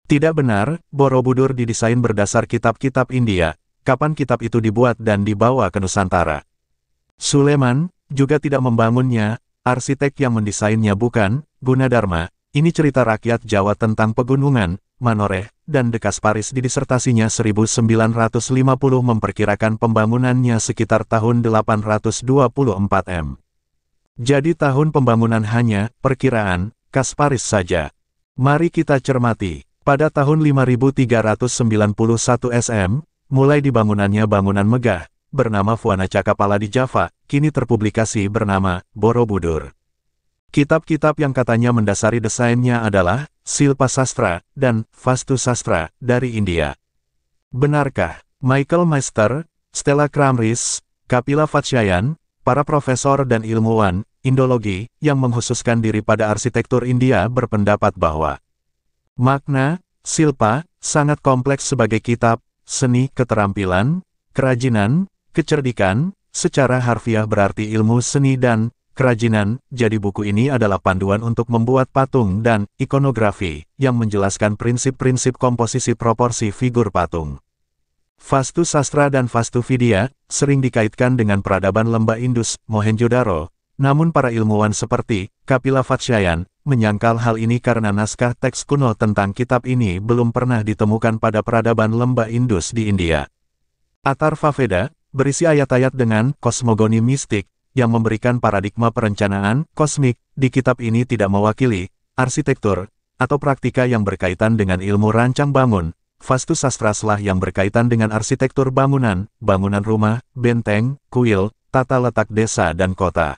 Tidak benar, Borobudur didesain berdasar kitab-kitab India. Kapan kitab itu dibuat dan dibawa ke Nusantara? Suleman juga tidak membangunnya, arsitek yang mendesainnya bukan Gunadarma. Ini cerita rakyat Jawa tentang pegunungan, Manoreh, dan Dekasparis di disertasinya 1950 memperkirakan pembangunannya sekitar tahun 824 M. Jadi tahun pembangunan hanya perkiraan Kasparis saja. Mari kita cermati. Pada tahun 5391 SM, mulai dibangunannya bangunan megah, bernama Fuana Cakapala di Java, kini terpublikasi bernama Borobudur. Kitab-kitab yang katanya mendasari desainnya adalah Silpa Sastra dan Vastu Sastra dari India. Benarkah? Michael Meister, Stella Kramris, Kapila Vatsyayan, para profesor dan ilmuwan Indologi yang menghususkan diri pada arsitektur India berpendapat bahwa makna silpa sangat kompleks sebagai kitab, seni keterampilan, kerajinan, kecerdikan, secara harfiah berarti ilmu seni dan kerajinan. Jadi buku ini adalah panduan untuk membuat patung dan ikonografi yang menjelaskan prinsip-prinsip komposisi proporsi figur patung. Vastu Sastra dan Vastu Vidya sering dikaitkan dengan peradaban lembah Indus, Mohenjo-daro. Namun para ilmuwan seperti Kapila Vatsyayan menyangkal hal ini karena naskah teks kuno tentang kitab ini belum pernah ditemukan pada peradaban lembah Indus di India. Atharva Veda berisi ayat-ayat dengan kosmogoni mistik yang memberikan paradigma perencanaan kosmik. Di kitab ini tidak mewakili arsitektur atau praktika yang berkaitan dengan ilmu rancang bangun. Vastu Sastralah yang berkaitan dengan arsitektur bangunan, bangunan rumah, benteng, kuil, tata letak desa dan kota.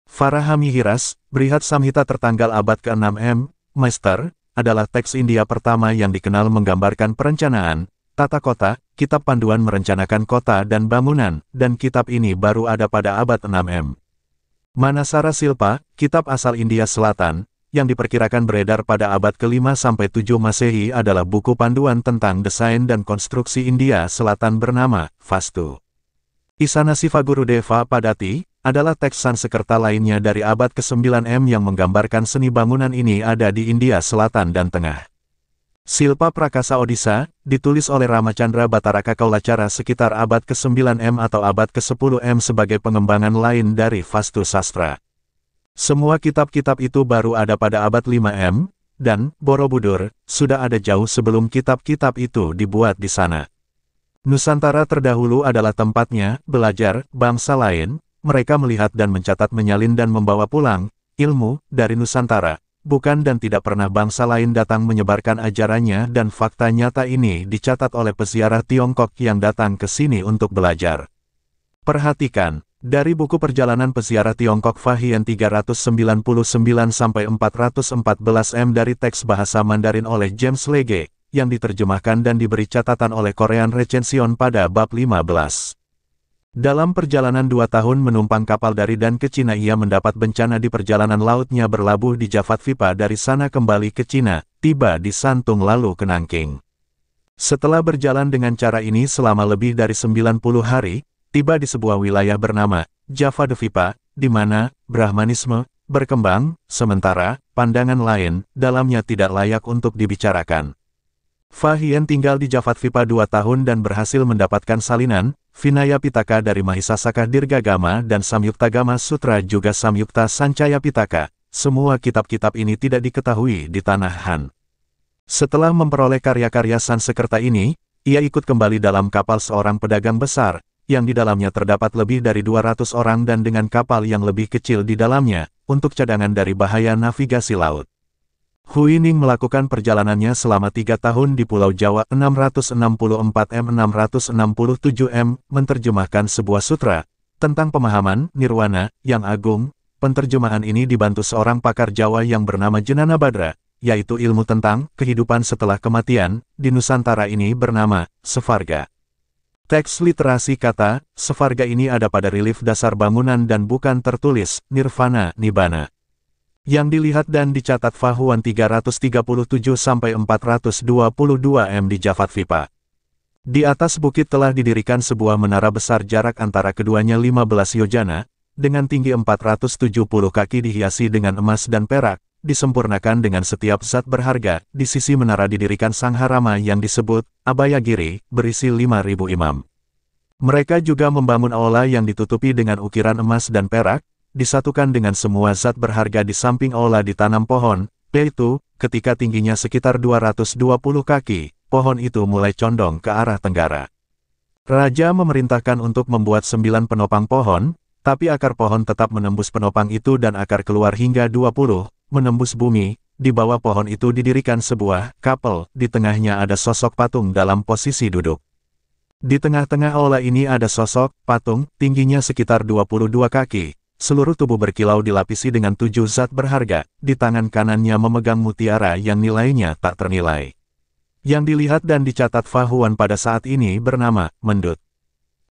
Varahamihiras, Brihat Samhita tertanggal abad ke-6 M. Meister, adalah teks India pertama yang dikenal menggambarkan perencanaan, tata kota, kitab panduan merencanakan kota dan bangunan, dan kitab ini baru ada pada abad 6 M. Manasara Silpa, kitab asal India Selatan, yang diperkirakan beredar pada abad ke-5–7 Masehi adalah buku panduan tentang desain dan konstruksi India Selatan bernama Vastu. Isanasiva Gurudeva Padati adalah teks Sansekerta lainnya dari abad ke-9 M yang menggambarkan seni bangunan ini ada di India Selatan dan Tengah. Silpa Prakasa Odisha, ditulis oleh Ramachandra Bhattaraka Kaulacara sekitar abad ke-9 M atau abad ke-10 M sebagai pengembangan lain dari Vastu Sastra. Semua kitab-kitab itu baru ada pada abad 5 M, dan Borobudur sudah ada jauh sebelum kitab-kitab itu dibuat di sana. Nusantara terdahulu adalah tempatnya belajar bangsa lain. Mereka melihat dan mencatat, menyalin dan membawa pulang ilmu dari Nusantara, bukan dan tidak pernah bangsa lain datang menyebarkan ajarannya, dan fakta nyata ini dicatat oleh peziarah Tiongkok yang datang ke sini untuk belajar. Perhatikan, dari buku perjalanan peziarah Tiongkok Fahien 399–414 M dari teks bahasa Mandarin oleh James Legge, yang diterjemahkan dan diberi catatan oleh Korean Recension pada bab 15. Dalam perjalanan 2 tahun menumpang kapal dari dan ke Cina, ia mendapat bencana di perjalanan lautnya, berlabuh di Jafatvipa, dari sana kembali ke Cina, tiba di Santung lalu ke Nanking. Setelah berjalan dengan cara ini selama lebih dari 90 hari, tiba di sebuah wilayah bernama Javadvipa, di mana Brahmanisme berkembang, sementara pandangan lain dalamnya tidak layak untuk dibicarakan. Fahien tinggal di Jafatvipa 2 tahun dan berhasil mendapatkan salinan Vinaya Pitaka dari Mahisasaka Dirgagama dan Samyuktagama Sutra juga Samyukta Sancaya Pitaka. Semua kitab-kitab ini tidak diketahui di tanah Han. Setelah memperoleh karya-karya Sansekerta ini, ia ikut kembali dalam kapal seorang pedagang besar, yang di dalamnya terdapat lebih dari 200 orang dan dengan kapal yang lebih kecil di dalamnya, untuk cadangan dari bahaya navigasi laut. Huining melakukan perjalanannya selama 3 tahun di Pulau Jawa. 664–667 M, menerjemahkan sebuah sutra tentang pemahaman nirwana yang agung. Penterjemahan ini dibantu seorang pakar Jawa yang bernama Jenana Badra, yaitu ilmu tentang kehidupan setelah kematian, di Nusantara ini bernama Sevarga. Teks literasi kata Sevarga ini ada pada relief dasar bangunan dan bukan tertulis Nirvana Nibbana. Yang dilihat dan dicatat Fahuan 337–422 M di Jafatvipa. Di atas bukit telah didirikan sebuah menara besar, jarak antara keduanya 15 yojana, dengan tinggi 470 kaki, dihiasi dengan emas dan perak. disempurnakan dengan setiap zat berharga. Di sisi menara didirikan Sangharama yang disebut Abhayagiri, berisi 5.000 imam. Mereka juga membangun aula yang ditutupi dengan ukiran emas dan perak, disatukan dengan semua zat berharga. Di samping aula ditanam pohon, yaitu, ketika tingginya sekitar 220 kaki, pohon itu mulai condong ke arah tenggara. Raja memerintahkan untuk membuat 9 penopang pohon, tapi akar pohon tetap menembus penopang itu dan akar keluar hingga 20, menembus bumi. Di bawah pohon itu didirikan sebuah kapel, di tengahnya ada sosok patung dalam posisi duduk. Di tengah-tengah aula ini ada sosok patung, tingginya sekitar 22 kaki. Seluruh tubuh berkilau dilapisi dengan 7 zat berharga, di tangan kanannya memegang mutiara yang nilainya tak ternilai. Yang dilihat dan dicatat Fahuan pada saat ini bernama Mendut.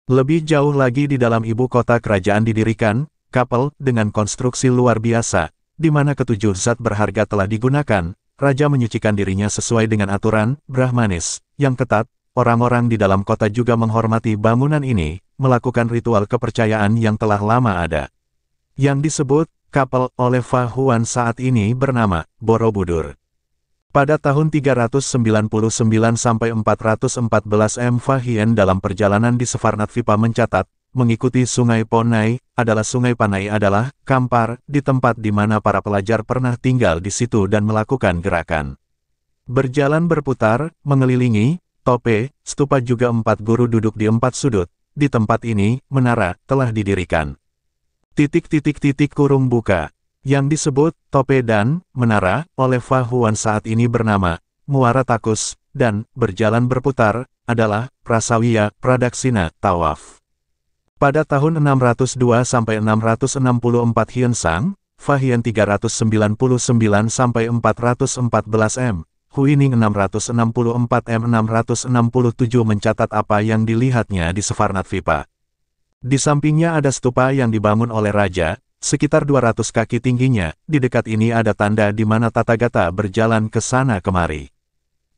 Lebih jauh lagi di dalam ibu kota kerajaan didirikan kapel dengan konstruksi luar biasa, di mana ketujuh zat berharga telah digunakan. Raja menyucikan dirinya sesuai dengan aturan Brahmanis yang ketat. Orang-orang di dalam kota juga menghormati bangunan ini, melakukan ritual kepercayaan yang telah lama ada. Yang disebut kapel oleh Fahuan saat ini bernama Borobudur. Pada tahun 399 sampai 414 M. Fahien dalam perjalanan di Savarnatvipa mencatat, mengikuti Sungai Ponai, adalah Sungai Panai adalah Kampar, di tempat di mana para pelajar pernah tinggal di situ dan melakukan gerakan berjalan berputar, mengelilingi, tope, stupa juga 4 guru duduk di 4 sudut. Di tempat ini, menara, telah didirikan. Kurung buka. Yang disebut tope dan menara oleh Fahuan saat ini bernama Muara Takus, dan berjalan berputar adalah Prasawiya Pradaksina Tawaf. Pada tahun 602 sampai 664 Hyensang, Fahien 399 sampai 414 M, Huining 664 M 667 mencatat apa yang dilihatnya di Savarnatvipa. Di sampingnya ada stupa yang dibangun oleh raja, sekitar 200 kaki tingginya. Di dekat ini ada tanda di mana Tathagata berjalan ke sana kemari.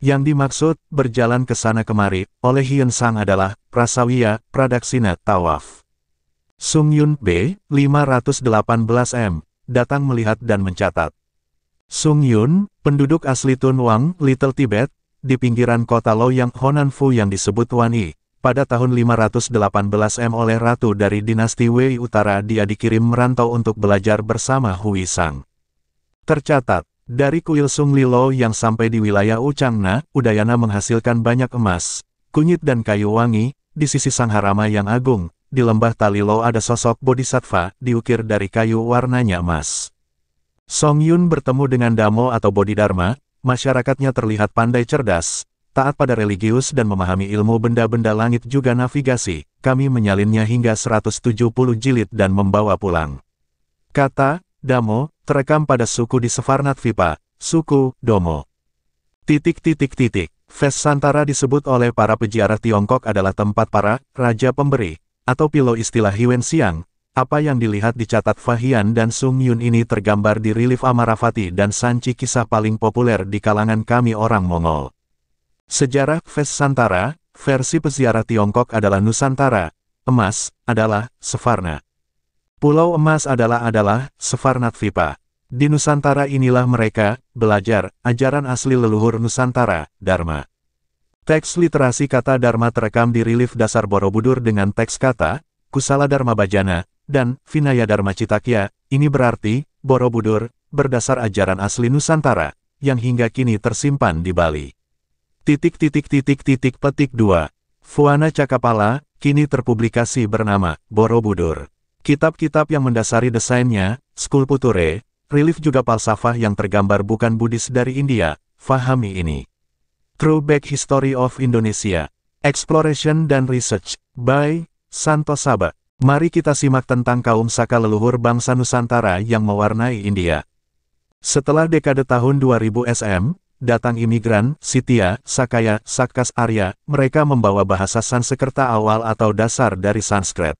Yang dimaksud berjalan ke sana kemari oleh Hyensang adalah Prasawiya Pradaksina Tawaf. Sungyun B. 518 M. datang melihat dan mencatat. Sungyun, penduduk asli Tunwang, Little Tibet, di pinggiran kota Loyang Honanfu yang disebut Wani. Pada tahun 518 M oleh ratu dari dinasti Wei Utara dia dikirim merantau untuk belajar bersama Hui Sang. Tercatat, dari kuil Sung Lilo yang sampai di wilayah Uchangna, Udayana menghasilkan banyak emas, kunyit dan kayu wangi. Di sisi Sangharama yang agung, di lembah Talilo ada sosok Bodhisattva, diukir dari kayu warnanya emas. Songyun bertemu dengan Damo atau Bodhidharma, masyarakatnya terlihat pandai cerdas, taat pada religius dan memahami ilmu benda-benda langit juga navigasi. Kami menyalinnya hingga 170 jilid dan membawa pulang. Kata Damo terekam pada suku di Savarnatvipa, suku Domo. Vesantara disebut oleh para peziarah Tiongkok adalah tempat para raja pemberi, atau pilo istilah Hiuen Xiang. Apa yang dilihat dicatat Fahian dan Sungyun ini tergambar di relief Amarafati dan Sanci, kisah paling populer di kalangan kami orang Mongol. Sejarah Vesantara, versi peziarah Tiongkok adalah Nusantara, emas, adalah Savarna. Pulau emas adalah Savarnatvipa. Di Nusantara inilah mereka belajar ajaran asli leluhur Nusantara, Dharma. Teks literasi kata Dharma terekam di relief dasar Borobudur dengan teks kata Kusala Dharma Bhajana dan Vinaya Dharma Citakya. Ini berarti Borobudur berdasar ajaran asli Nusantara yang hingga kini tersimpan di Bali. Petik 2. Fuana Cakapala kini terpublikasi bernama Borobudur. Kitab-kitab yang mendasari desainnya, skulpture, relief juga falsafah yang tergambar bukan Buddhis dari India, fahami ini. Throwback History of Indonesia, Exploration dan Research, by Santo Saba. Mari kita simak tentang kaum Saka leluhur bangsa Nusantara yang mewarnai India. Setelah dekade tahun 2000 SM, datang imigran, Sitya, Sakaya, Sakas Arya, mereka membawa bahasa Sanskerta awal atau dasar dari Sanskrit.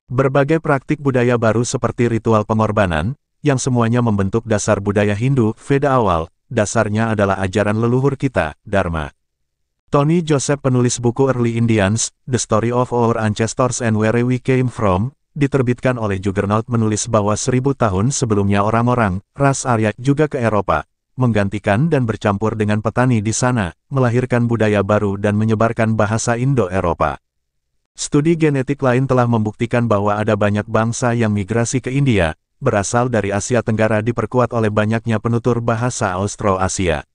Berbagai praktik budaya baru seperti ritual pengorbanan, yang semuanya membentuk dasar budaya Hindu, Veda awal, dasarnya adalah ajaran leluhur kita, Dharma. Tony Joseph penulis buku Early Indians, The Story of Our Ancestors and Where We Came From, diterbitkan oleh Juggernaut menulis bahwa 1000 tahun sebelumnya orang-orang, ras Arya juga ke Eropa, menggantikan dan bercampur dengan petani di sana, melahirkan budaya baru dan menyebarkan bahasa Indo-Eropa. Studi genetik lain telah membuktikan bahwa ada banyak bangsa yang migrasi ke India, berasal dari Asia Tenggara diperkuat oleh banyaknya penutur bahasa Austroasia.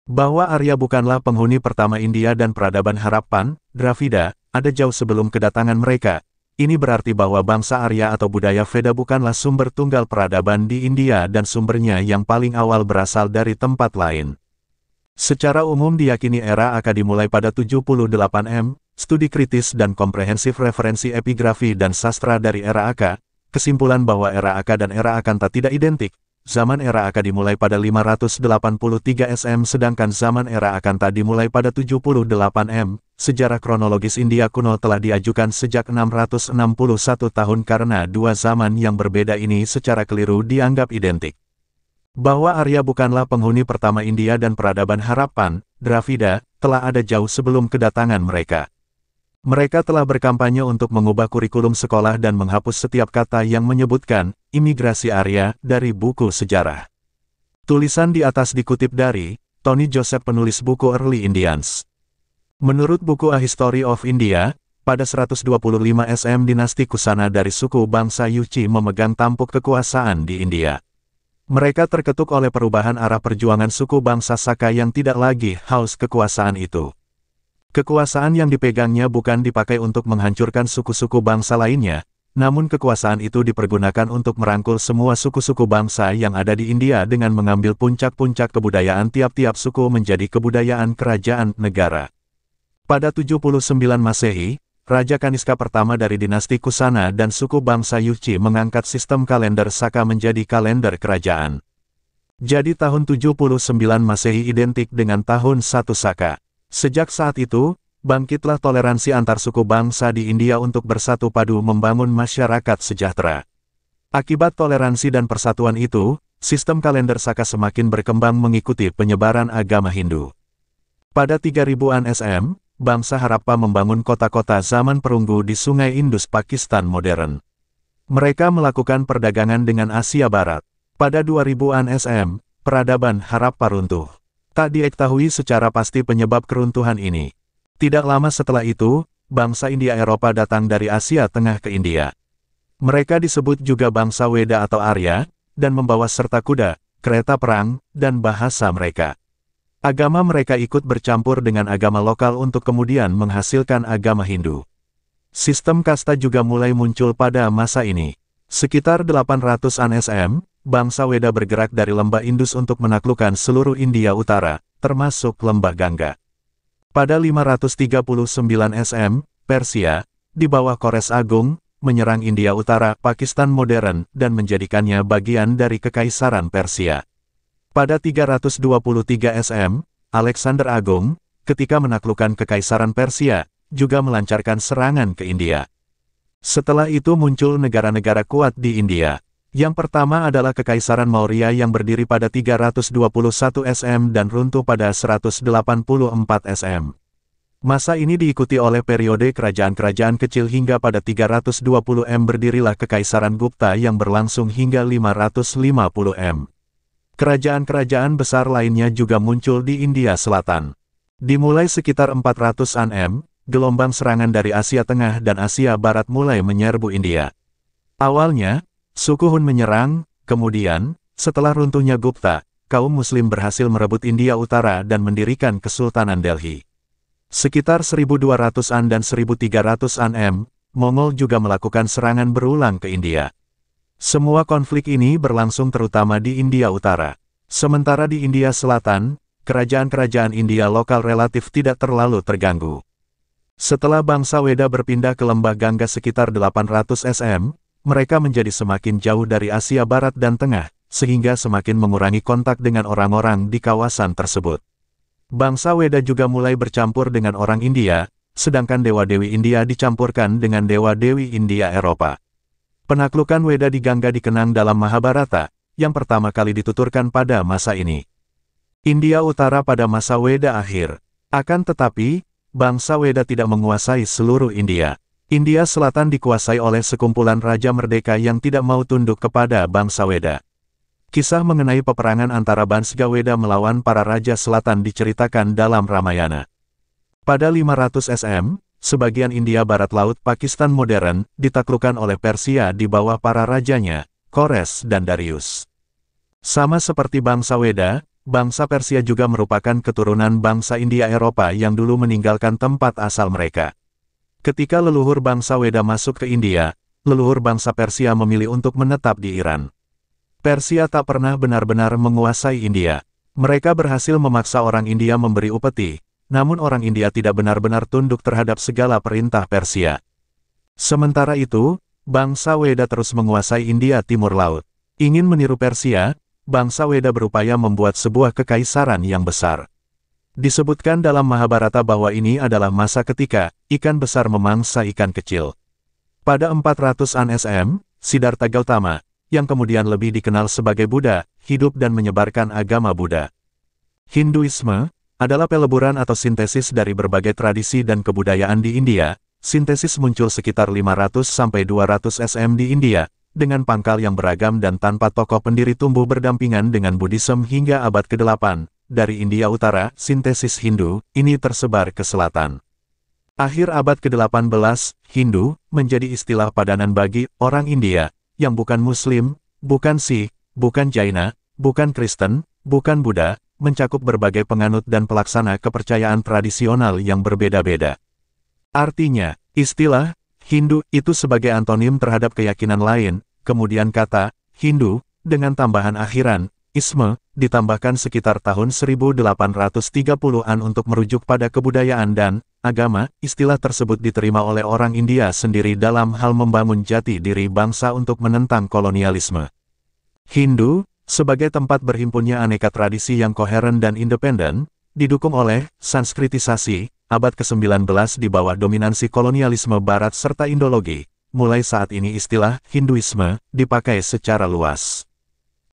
Bahwa Arya bukanlah penghuni pertama India dan peradaban Harappan, Dravida, ada jauh sebelum kedatangan mereka. Ini berarti bahwa bangsa Arya atau budaya Veda bukanlah sumber tunggal peradaban di India dan sumbernya yang paling awal berasal dari tempat lain. Secara umum diyakini era Aka dimulai pada 78 M, studi kritis dan komprehensif referensi epigrafi dan sastra dari era Aka, kesimpulan bahwa era Aka dan era Akanta tidak identik. Zaman era Aka dimulai pada 583 SM sedangkan zaman era Akanta dimulai pada 78 M. Sejarah kronologis India kuno telah diajukan sejak 661 tahun karena dua zaman yang berbeda ini secara keliru dianggap identik. Bahwa Arya bukanlah penghuni pertama India dan peradaban Harappan, Dravida, telah ada jauh sebelum kedatangan mereka. Mereka telah berkampanye untuk mengubah kurikulum sekolah dan menghapus setiap kata yang menyebutkan imigrasi Arya dari buku sejarah. Tulisan di atas dikutip dari Tony Joseph penulis buku Early Indians. Menurut buku A History of India, pada 125 SM dinasti Kusana dari suku bangsa Yuchi memegang tampuk kekuasaan di India. Mereka terketuk oleh perubahan arah perjuangan suku bangsa Saka yang tidak lagi haus kekuasaan itu. Kekuasaan yang dipegangnya bukan dipakai untuk menghancurkan suku-suku bangsa lainnya, namun kekuasaan itu dipergunakan untuk merangkul semua suku-suku bangsa yang ada di India dengan mengambil puncak-puncak kebudayaan tiap-tiap suku menjadi kebudayaan kerajaan negara. Pada 79 Masehi, Raja Kaniska pertama dari dinasti Kusana dan suku bangsa Yuchi mengangkat sistem kalender Saka menjadi kalender kerajaan. Jadi tahun 79 Masehi identik dengan tahun 1 Saka. Sejak saat itu, bangkitlah toleransi antar suku bangsa di India untuk bersatu padu membangun masyarakat sejahtera. Akibat toleransi dan persatuan itu, sistem kalender Saka semakin berkembang mengikuti penyebaran agama Hindu. Pada 3000-an SM, bangsa Harappa membangun kota-kota zaman perunggu di Sungai Indus Pakistan modern. Mereka melakukan perdagangan dengan Asia Barat. Pada 2000-an SM, peradaban Harappa runtuh. Tak diketahui secara pasti penyebab keruntuhan ini. Tidak lama setelah itu, bangsa India Eropa datang dari Asia Tengah ke India. Mereka disebut juga bangsa Weda atau Arya, dan membawa serta kuda, kereta perang, dan bahasa mereka. Agama mereka ikut bercampur dengan agama lokal untuk kemudian menghasilkan agama Hindu. Sistem kasta juga mulai muncul pada masa ini. Sekitar 800-an SM, bangsa Weda bergerak dari lembah Indus untuk menaklukkan seluruh India Utara, termasuk lembah Gangga. Pada 539 SM, Persia, di bawah Kores Agung, menyerang India Utara, Pakistan modern, dan menjadikannya bagian dari Kekaisaran Persia. Pada 323 SM, Alexander Agung, ketika menaklukkan Kekaisaran Persia, juga melancarkan serangan ke India. Setelah itu muncul negara-negara kuat di India. Yang pertama adalah Kekaisaran Maurya yang berdiri pada 321 SM dan runtuh pada 184 SM. Masa ini diikuti oleh periode kerajaan-kerajaan kecil hingga pada 320 M berdirilah Kekaisaran Gupta yang berlangsung hingga 550 M. Kerajaan-kerajaan besar lainnya juga muncul di India Selatan. Dimulai sekitar 400-an M, gelombang serangan dari Asia Tengah dan Asia Barat mulai menyerbu India. Awalnya, suku Hun menyerang, kemudian, setelah runtuhnya Gupta, kaum Muslim berhasil merebut India Utara dan mendirikan Kesultanan Delhi. Sekitar 1200-an dan 1300-an M, Mongol juga melakukan serangan berulang ke India. Semua konflik ini berlangsung terutama di India Utara. Sementara di India Selatan, kerajaan-kerajaan India lokal relatif tidak terlalu terganggu. Setelah bangsa Weda berpindah ke lembah Gangga sekitar 800 SM, mereka menjadi semakin jauh dari Asia Barat dan Tengah, sehingga semakin mengurangi kontak dengan orang-orang di kawasan tersebut. Bangsa Weda juga mulai bercampur dengan orang India, sedangkan dewa-dewi India dicampurkan dengan dewa-dewi India Eropa. Penaklukan Weda di Gangga dikenang dalam Mahabharata, yang pertama kali dituturkan pada masa ini. India Utara pada masa Weda akhir. Akan tetapi, bangsa Weda tidak menguasai seluruh India. India Selatan dikuasai oleh sekumpulan raja merdeka yang tidak mau tunduk kepada bangsa Weda. Kisah mengenai peperangan antara Bangsa Weda melawan para raja selatan diceritakan dalam Ramayana. Pada 500 SM, sebagian India Barat Laut Pakistan modern ditaklukkan oleh Persia di bawah para rajanya, Kores dan Darius. Sama seperti bangsa Weda, bangsa Persia juga merupakan keturunan bangsa India Eropa yang dulu meninggalkan tempat asal mereka. Ketika leluhur bangsa Weda masuk ke India, leluhur bangsa Persia memilih untuk menetap di Iran. Persia tak pernah benar-benar menguasai India. Mereka berhasil memaksa orang India memberi upeti, namun orang India tidak benar-benar tunduk terhadap segala perintah Persia. Sementara itu, bangsa Weda terus menguasai India Timur Laut. Ingin meniru Persia, bangsa Weda berupaya membuat sebuah kekaisaran yang besar. Disebutkan dalam Mahabharata bahwa ini adalah masa ketika ikan besar memangsa ikan kecil. Pada 400-an SM, Siddhartha Gautama, yang kemudian lebih dikenal sebagai Buddha, hidup dan menyebarkan agama Buddha. Hinduisme adalah peleburan atau sintesis dari berbagai tradisi dan kebudayaan di India. Sintesis muncul sekitar 500-200 SM di India, dengan pangkal yang beragam dan tanpa tokoh pendiri tumbuh berdampingan dengan Buddhisme hingga abad ke-8. Dari India Utara, sintesis Hindu, ini tersebar ke selatan. Akhir abad ke-18, Hindu, menjadi istilah padanan bagi orang India, yang bukan Muslim, bukan Sikh, bukan Jaina, bukan Kristen, bukan Buddha, mencakup berbagai penganut dan pelaksana kepercayaan tradisional yang berbeda-beda. Artinya, istilah Hindu itu sebagai antonim terhadap keyakinan lain, kemudian kata Hindu, dengan tambahan akhiran, isme, ditambahkan sekitar tahun 1830-an untuk merujuk pada kebudayaan dan agama. Istilah tersebut diterima oleh orang India sendiri dalam hal membangun jati diri bangsa untuk menentang kolonialisme. Hindu, sebagai tempat berhimpunnya aneka tradisi yang koheren dan independen, didukung oleh sanskritisasi, abad ke-19 di bawah dominansi kolonialisme Barat serta Indologi. Mulai saat ini istilah Hinduisme dipakai secara luas.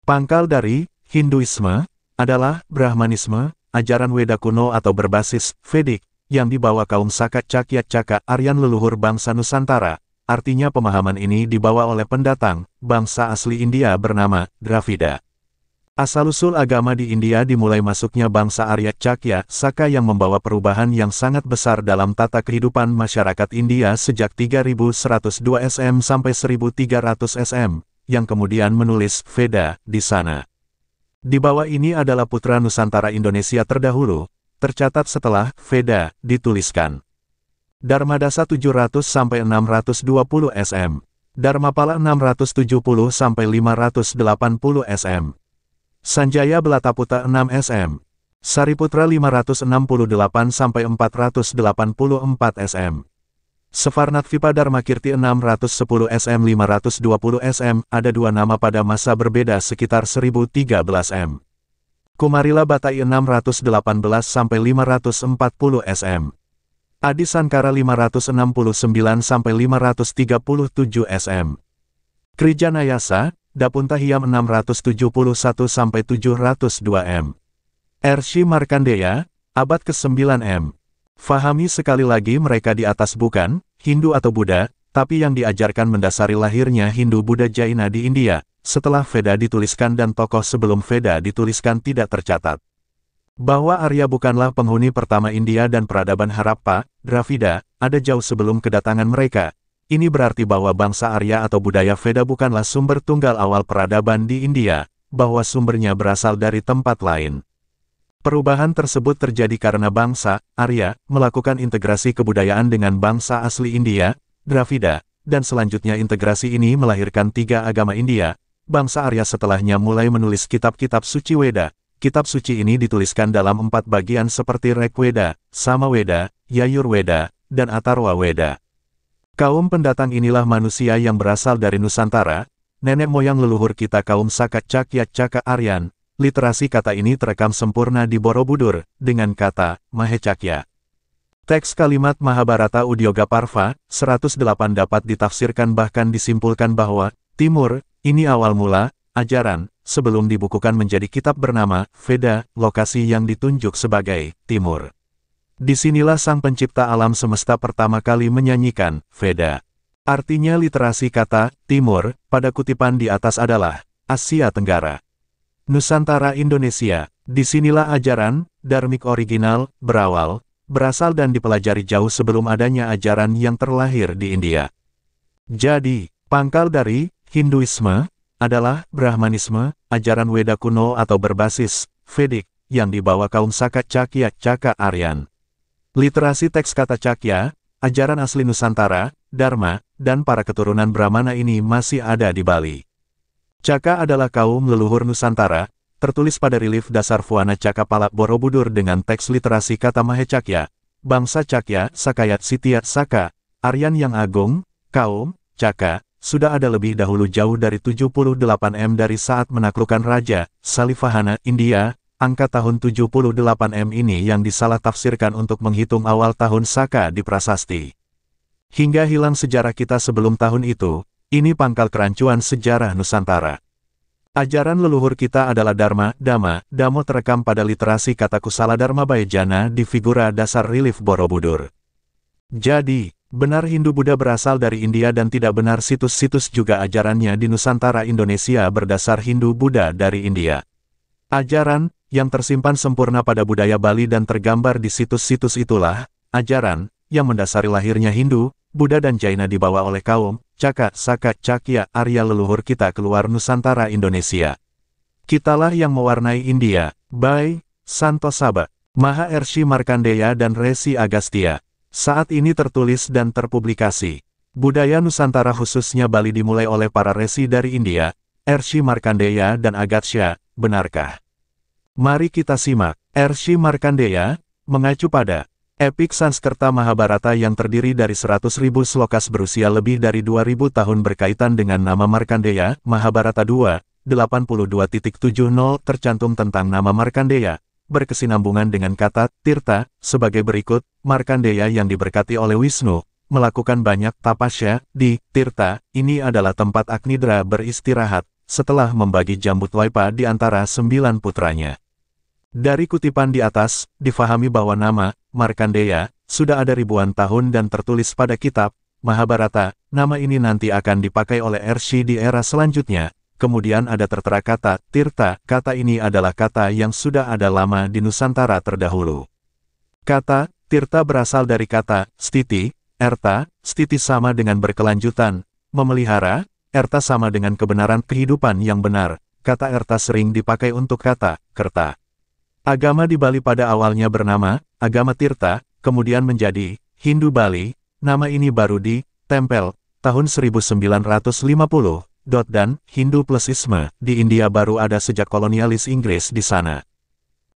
Pangkal dari Hinduisme adalah Brahmanisme, ajaran Weda kuno atau berbasis Vedic, yang dibawa kaum Saka Cakya Caka Aryan leluhur bangsa Nusantara. Artinya pemahaman ini dibawa oleh pendatang, bangsa asli India bernama Dravida. Asal-usul agama di India dimulai masuknya bangsa Arya Cakya Saka yang membawa perubahan yang sangat besar dalam tata kehidupan masyarakat India sejak 3102 SM sampai 1300 SM. Yang kemudian menulis Veda di sana. Di bawah ini adalah putra Nusantara Indonesia terdahulu, tercatat setelah Veda dituliskan. Dharmadasa 700-620 SM. Dharmapala 670-580 SM. Sanjaya Belataputa 6 SM. Sariputra 568-484 SM. Sefarnatvipa Dharmakirti 610 SM 520 SM, ada dua nama pada masa berbeda sekitar 1013 M. Kumarila Batai 618-540 SM. Adi Sankara 569-537 SM. Krijanayasa, Dapuntahiam 671-702 M. Ershi Markandeya, abad ke-9 M. Fahami sekali lagi mereka di atas bukan Hindu atau Buddha, tapi yang diajarkan mendasari lahirnya Hindu-Buddha Jaina di India, setelah Veda dituliskan dan tokoh sebelum Veda dituliskan tidak tercatat. Bahwa Arya bukanlah penghuni pertama India dan peradaban Harappa, Dravida, ada jauh sebelum kedatangan mereka. Ini berarti bahwa bangsa Arya atau budaya Veda bukanlah sumber tunggal awal peradaban di India, bahwa sumbernya berasal dari tempat lain. Perubahan tersebut terjadi karena bangsa Arya melakukan integrasi kebudayaan dengan bangsa asli India, Dravida, dan selanjutnya integrasi ini melahirkan tiga agama India. Bangsa Arya setelahnya mulai menulis kitab-kitab suci Weda. Kitab suci ini dituliskan dalam 4 bagian seperti Rigveda, Samaweda, Yajurveda, dan Atharva Weda. Kaum pendatang inilah manusia yang berasal dari Nusantara, nenek moyang leluhur kita kaum Saka Cakya Caka Aryan. Literasi kata ini terekam sempurna di Borobudur, dengan kata Mahecakya. Teks kalimat Mahabharata Udyogaparva, 108 dapat ditafsirkan bahkan disimpulkan bahwa, Timur, ini awal mula, ajaran, sebelum dibukukan menjadi kitab bernama Veda, lokasi yang ditunjuk sebagai Timur. Disinilah sang pencipta alam semesta pertama kali menyanyikan Veda. Artinya literasi kata Timur pada kutipan di atas adalah Asia Tenggara. Nusantara Indonesia, disinilah ajaran dharmik original berasal dan dipelajari jauh sebelum adanya ajaran yang terlahir di India. Jadi, pangkal dari Hinduisme adalah Brahmanisme, ajaran Weda kuno atau berbasis Vedik, yang dibawa kaum Saka Cakya Caka Aryan. Literasi teks kata Cakya, ajaran asli Nusantara, Dharma, dan para keturunan Brahmana ini masih ada di Bali. Caka adalah kaum leluhur Nusantara, tertulis pada relief dasar Fuana Cakapala Borobudur dengan teks literasi kata Mahecakya, bangsa Cakya, Sakayat Sitya Saka, Aryan yang agung, kaum Caka, sudah ada lebih dahulu jauh dari 78 M dari saat menaklukkan Raja Salivahana, India. Angka tahun 78 M ini yang disalah tafsirkan untuk menghitung awal tahun Saka di prasasti. Hingga hilang sejarah kita sebelum tahun itu, ini pangkal kerancuan sejarah Nusantara. Ajaran leluhur kita adalah Dharma, Dhamma, Damo terekam pada literasi kata Kusala Dharma Bayajana di figura dasar relief Borobudur. Jadi, benar Hindu-Buddha berasal dari India dan tidak benar situs-situs juga ajarannya di Nusantara Indonesia berdasar Hindu-Buddha dari India. Ajaran yang tersimpan sempurna pada budaya Bali dan tergambar di situs-situs itulah ajaran yang mendasari lahirnya Hindu, Buddha dan Jaina dibawa oleh kaum Caka, Saka, Cakya, Arya leluhur kita keluar Nusantara Indonesia. Kitalah yang mewarnai India, by Santo Saba, Maha Ershi Markandeya dan Resi Agastya. Saat ini tertulis dan terpublikasi. Budaya Nusantara khususnya Bali dimulai oleh para resi dari India, Ershi Markandeya dan Agastya, benarkah? Mari kita simak. Ershi Markandeya mengacu pada epik Sanskerta Mahabharata yang terdiri dari 100.000 slokas berusia lebih dari 2000 tahun berkaitan dengan nama Markandeya. Mahabharata 2, 82.70 tercantum tentang nama Markandeya, berkesinambungan dengan kata Tirta, sebagai berikut. Markandeya yang diberkati oleh Wisnu, melakukan banyak tapasya di Tirta, ini adalah tempat Agnidra beristirahat, setelah membagi Jambudwaipa di antara 9 putranya. Dari kutipan di atas, difahami bahwa nama Markandeya sudah ada ribuan tahun dan tertulis pada kitab Mahabharata. Nama ini nanti akan dipakai oleh Ershi di era selanjutnya. Kemudian ada tertera kata Tirta. Kata ini adalah kata yang sudah ada lama di Nusantara terdahulu. Kata Tirta berasal dari kata stiti, erta. Stiti sama dengan berkelanjutan, memelihara. Erta sama dengan kebenaran kehidupan yang benar. Kata erta sering dipakai untuk kata kerta. Agama di Bali pada awalnya bernama agama Tirta, kemudian menjadi Hindu Bali. Nama ini baru ditempel tahun 1950, dan Hindu plus Isme di India baru ada sejak kolonialis Inggris di sana.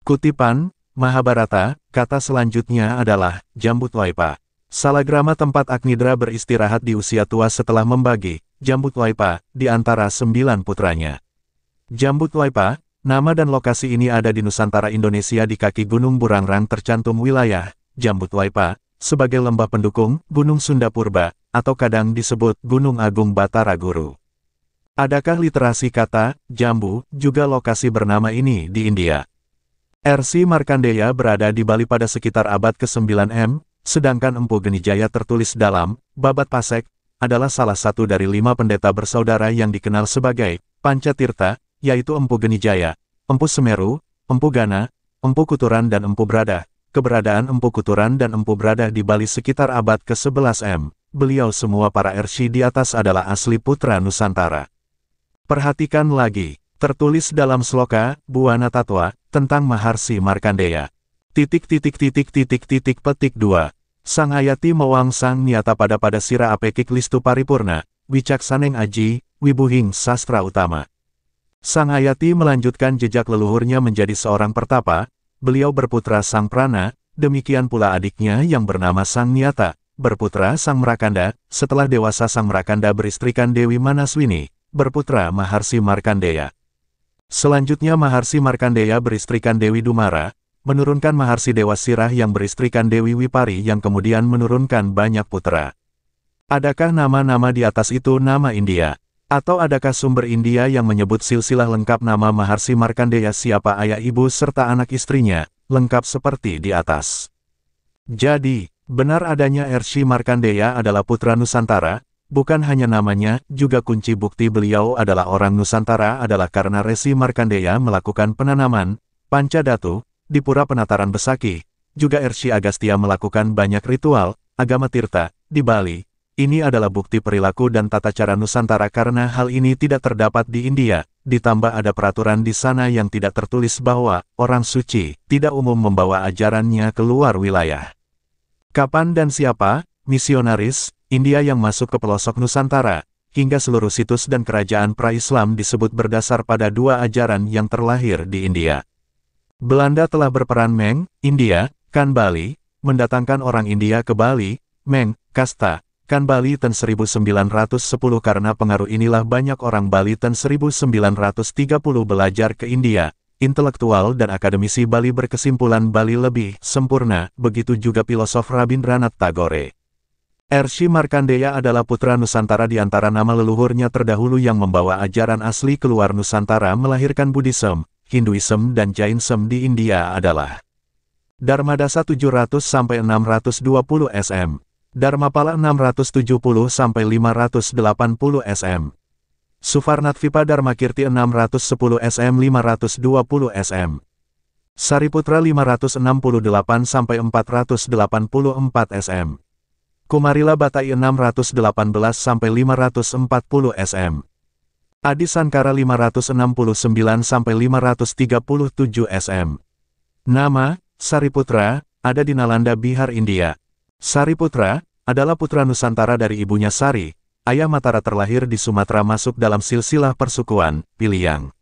Kutipan Mahabharata, kata selanjutnya adalah Jambudwaipa. Salagrama tempat Agnidra beristirahat di usia tua setelah membagi Jambudwaipa di antara 9 putranya. Jambudwaipa, nama dan lokasi ini ada di Nusantara Indonesia di kaki Gunung Burangrang tercantum wilayah Jambudwaipa sebagai lembah pendukung Gunung Sunda Purba atau kadang disebut Gunung Agung Batara Guru. Adakah literasi kata Jambu juga lokasi bernama ini di India? Ershi Markandeya berada di Bali pada sekitar abad ke-9 M, sedangkan Empu Genijaya tertulis dalam Babat Pasek adalah salah satu dari 5 pendeta bersaudara yang dikenal sebagai Pancatirta, yaitu Empu Genijaya, Empu Semeru, Empu Gana, Empu Kuturan dan Empu Brada. Keberadaan Empu Kuturan dan Empu Brada di Bali sekitar abad ke-11 M. Beliau semua para Ershi di atas adalah asli putra Nusantara. Perhatikan lagi, tertulis dalam sloka Buana Tatwa tentang Maharsi Markandeya. Petik 2. Sang Ayati Mawang Sang Niata pada Sira Apekik Listu Paripurna, Wicaksaneng Aji, Wibuhing Sastra Utama. Sang Ayati melanjutkan jejak leluhurnya menjadi seorang pertapa, beliau berputra Sang Prana, demikian pula adiknya yang bernama Sang Niata, berputra Sang Merakanda. Setelah dewasa Sang Merakanda beristrikan Dewi Manaswini, berputra Maharsi Markandeya. Selanjutnya Maharsi Markandeya beristrikan Dewi Dumara, menurunkan Maharsi Dewa Sirah yang beristrikan Dewi Wipari yang kemudian menurunkan banyak putra. Adakah nama-nama di atas itu nama India? Atau adakah sumber India yang menyebut silsilah lengkap nama Maharsi Markandeya siapa ayah ibu serta anak istrinya, lengkap seperti di atas? Jadi, benar adanya Ersi Markandeya adalah putra Nusantara, bukan hanya namanya, juga kunci bukti beliau adalah orang Nusantara adalah karena Resi Markandeya melakukan penanaman, pancadatu, di Pura Penataran Besaki. Juga Ersi Agastya melakukan banyak ritual, agama Tirta, di Bali. Ini adalah bukti perilaku dan tata cara Nusantara karena hal ini tidak terdapat di India, ditambah ada peraturan di sana yang tidak tertulis bahwa orang suci tidak umum membawa ajarannya keluar wilayah. Kapan dan siapa, misionaris, India yang masuk ke pelosok Nusantara, hingga seluruh situs dan kerajaan pra-Islam disebut berdasar pada dua ajaran yang terlahir di India. Belanda telah berperan Meng, India, Kan Bali, mendatangkan orang India ke Bali, Meng, Kasta, Kan Bali tahun 1910 karena pengaruh inilah banyak orang Bali tahun 1930 belajar ke India. Intelektual dan akademisi Bali berkesimpulan Bali lebih sempurna, begitu juga filosof Rabindranath Tagore. Ersi Markandeya adalah putra Nusantara di antara nama leluhurnya terdahulu yang membawa ajaran asli keluar Nusantara melahirkan Buddhism, Hinduism dan Jainism di India adalah Dharmadasa 700-620 sm. Dharmapala 670-580 sm. Suvarnatvipa Dharmakirti 610 sm 520 sm. Sariputra 568-484 sm. Kumarila Batai 618-540 sm. Adi Sankara 569-537 sm. Nama, Sariputra, ada di Nalanda Bihar India. Sariputra, adalah putra Nusantara dari ibunya Sari, ayah Matara terlahir di Sumatera masuk dalam silsilah persukuan, Piliang.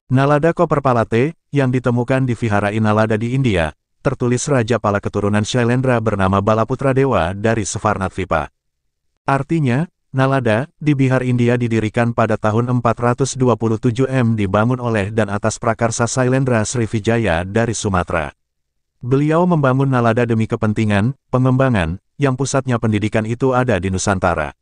Nalada Koperpalate, yang ditemukan di Vihara Nalada di India, tertulis Raja Pala keturunan Shailendra bernama Balaputra Dewa dari Suvarnatvipa. Artinya, Nalada, di Bihar India didirikan pada tahun 427 M dibangun oleh dan atas prakarsa Shailendra Srivijaya dari Sumatera. Beliau membangun Nalada demi kepentingan, pengembangan, yang pusatnya pendidikan itu ada di Nusantara.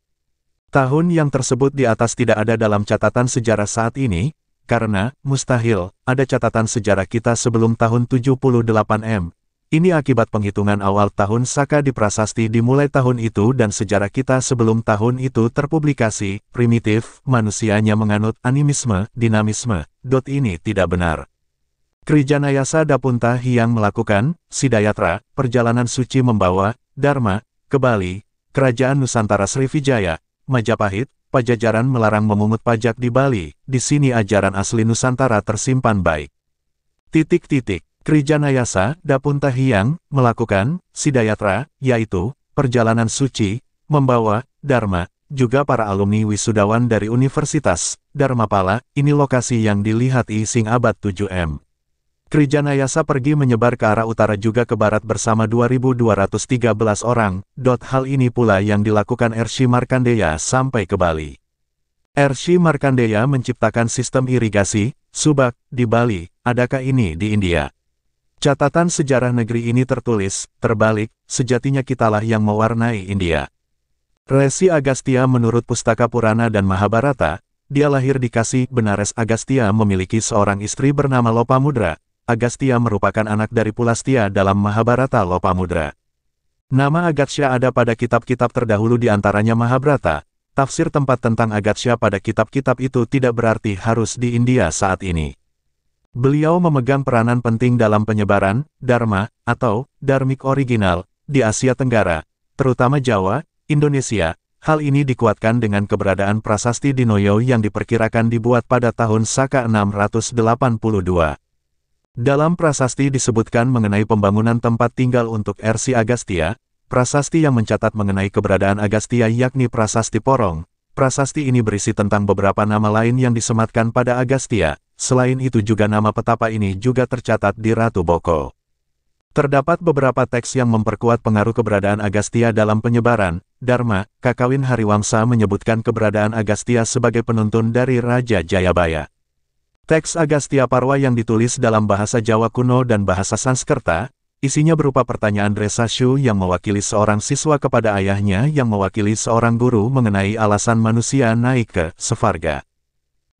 Tahun yang tersebut di atas tidak ada dalam catatan sejarah saat ini, karena, mustahil, ada catatan sejarah kita sebelum tahun 78 M. Ini akibat penghitungan awal tahun Saka di prasasti dimulai tahun itu dan sejarah kita sebelum tahun itu terpublikasi, primitif, manusianya menganut animisme, dinamisme. Ini tidak benar. Krijanayasa Dapunta Hyang melakukan, Sidayatra, perjalanan suci membawa, Dharma, ke Bali, Kerajaan Nusantara Srivijaya, Majapahit, Pajajaran melarang memungut pajak di Bali, di sini ajaran asli Nusantara tersimpan baik. Krijanayasa Dapunta Hyang melakukan, Sidayatra, yaitu, perjalanan suci, membawa, Dharma, juga para alumni wisudawan dari Universitas, Dharmapala, ini lokasi yang dilihat Ising abad 7 M. Krijanayasa pergi menyebar ke arah utara juga ke barat bersama 2.213 orang. Hal ini pula yang dilakukan Ersi Markandeya sampai ke Bali. Ersi Markandeya menciptakan sistem irigasi, subak, di Bali, adakah ini di India? Catatan sejarah negeri ini tertulis, terbalik, sejatinya kitalah yang mewarnai India. Resi Agastya menurut Pustaka Purana dan Mahabharata, dia lahir di Kasi. Benares Agastya memiliki seorang istri bernama Lopamudra. Agastya merupakan anak dari Pulastya dalam Mahabharata Lopamudra. Nama Agatsya ada pada kitab-kitab terdahulu di antaranya Mahabharata. Tafsir tempat tentang Agatsya pada kitab-kitab itu tidak berarti harus di India saat ini. Beliau memegang peranan penting dalam penyebaran Dharma atau Dharmik original di Asia Tenggara, terutama Jawa, Indonesia. Hal ini dikuatkan dengan keberadaan prasasti Dinoyo yang diperkirakan dibuat pada tahun Saka 682. Dalam prasasti disebutkan mengenai pembangunan tempat tinggal untuk Ersi Agastya. Prasasti yang mencatat mengenai keberadaan Agastya yakni Prasasti Porong. Prasasti ini berisi tentang beberapa nama lain yang disematkan pada Agastya. Selain itu juga nama petapa ini juga tercatat di Ratu Boko. Terdapat beberapa teks yang memperkuat pengaruh keberadaan Agastya dalam penyebaran Dharma. Kakawin Hariwangsa menyebutkan keberadaan Agastya sebagai penuntun dari Raja Jayabaya. Teks Agastya Parwa yang ditulis dalam bahasa Jawa kuno dan bahasa Sanskerta, isinya berupa pertanyaan Dresashu yang mewakili seorang siswa kepada ayahnya yang mewakili seorang guru mengenai alasan manusia naik ke Svarga.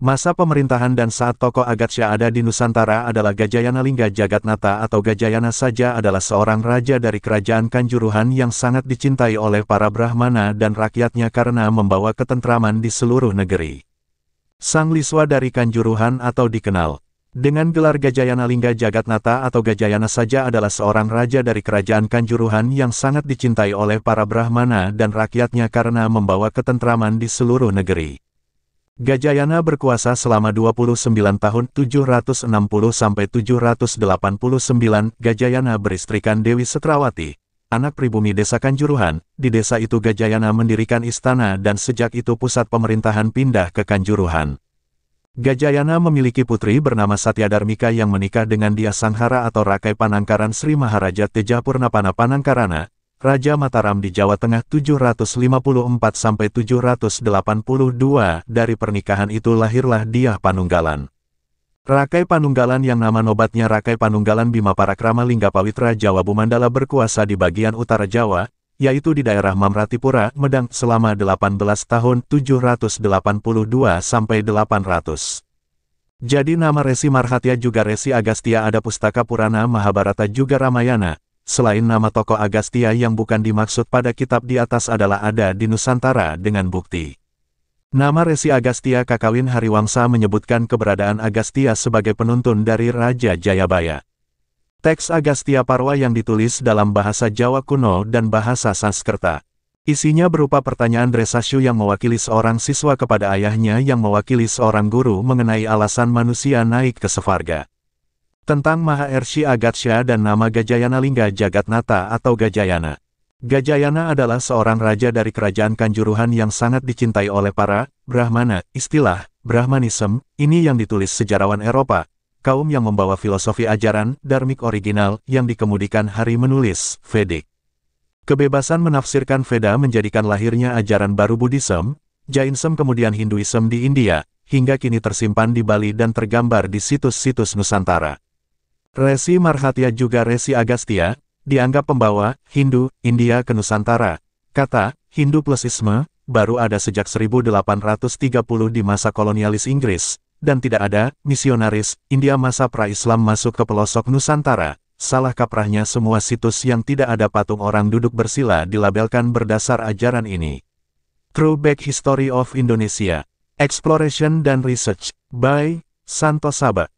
Masa pemerintahan dan saat tokoh Agatsya ada di Nusantara adalah Gajayana Lingga Jagatnata atau Gajayana saja adalah seorang raja dari kerajaan Kanjuruhan yang sangat dicintai oleh para Brahmana dan rakyatnya karena membawa ketentraman di seluruh negeri. Sang Liswa dari Kanjuruhan atau dikenal dengan gelar Gajayana Lingga Jagatnata atau Gajayana saja adalah seorang raja dari kerajaan Kanjuruhan yang sangat dicintai oleh para Brahmana dan rakyatnya karena membawa ketentraman di seluruh negeri. Gajayana berkuasa selama 29 tahun 760 sampai 789. Gajayana beristrikan Dewi Setrawati, anak pribumi desa Kanjuruhan. Di desa itu Gajayana mendirikan istana dan sejak itu pusat pemerintahan pindah ke Kanjuruhan. Gajayana memiliki putri bernama Satyadarmika yang menikah dengan Dia Sanghara atau Rakai Panangkaran Sri Maharaja Tejapurnapana Panangkarana, Raja Mataram di Jawa Tengah 754–782. Dari pernikahan itu lahirlah Dyah Panunggalan. Rakai Panunggalan yang nama nobatnya Rakai Panunggalan Bima Parakrama Linggapawitra Jawa Bumandala berkuasa di bagian utara Jawa, yaitu di daerah Mamratipura, Medang, selama 18 tahun 782–800. Jadi nama Resi Marhatya juga Resi Agastya. Ada Pustaka Purana Mahabharata juga Ramayana. Selain nama tokoh Agastya yang bukan dimaksud pada kitab di atas adalah ada di Nusantara dengan bukti. Nama Resi Agastya Kakawin Hariwangsa menyebutkan keberadaan Agastya sebagai penuntun dari Raja Jayabaya. Teks Agastya Parwa yang ditulis dalam bahasa Jawa kuno dan bahasa Sanskerta. Isinya berupa pertanyaan Dresasyu yang mewakili seorang siswa kepada ayahnya yang mewakili seorang guru mengenai alasan manusia naik ke Svarga. Tentang Mahaershi Agatsya dan nama Gajayana Lingga Jagatnata atau Gajayana. Gajayana adalah seorang raja dari kerajaan Kanjuruhan yang sangat dicintai oleh para Brahmana. Istilah Brahmanism ini yang ditulis sejarawan Eropa, kaum yang membawa filosofi ajaran dharmik original yang dikemudikan hari menulis Vedic. Kebebasan menafsirkan Veda menjadikan lahirnya ajaran baru Buddhism, Jainism kemudian Hinduism di India, hingga kini tersimpan di Bali dan tergambar di situs-situs Nusantara. Resi Marhatya juga Resi Agastya, dianggap pembawa Hindu, India ke Nusantara. Kata Hindu plus Isme baru ada sejak 1830 di masa kolonialis Inggris, dan tidak ada misionaris India masa pra-Islam masuk ke pelosok Nusantara. Salah kaprahnya semua situs yang tidak ada patung orang duduk bersila dilabelkan berdasar ajaran ini. Throwback History of Indonesia, Exploration dan Research, by Santo Saba.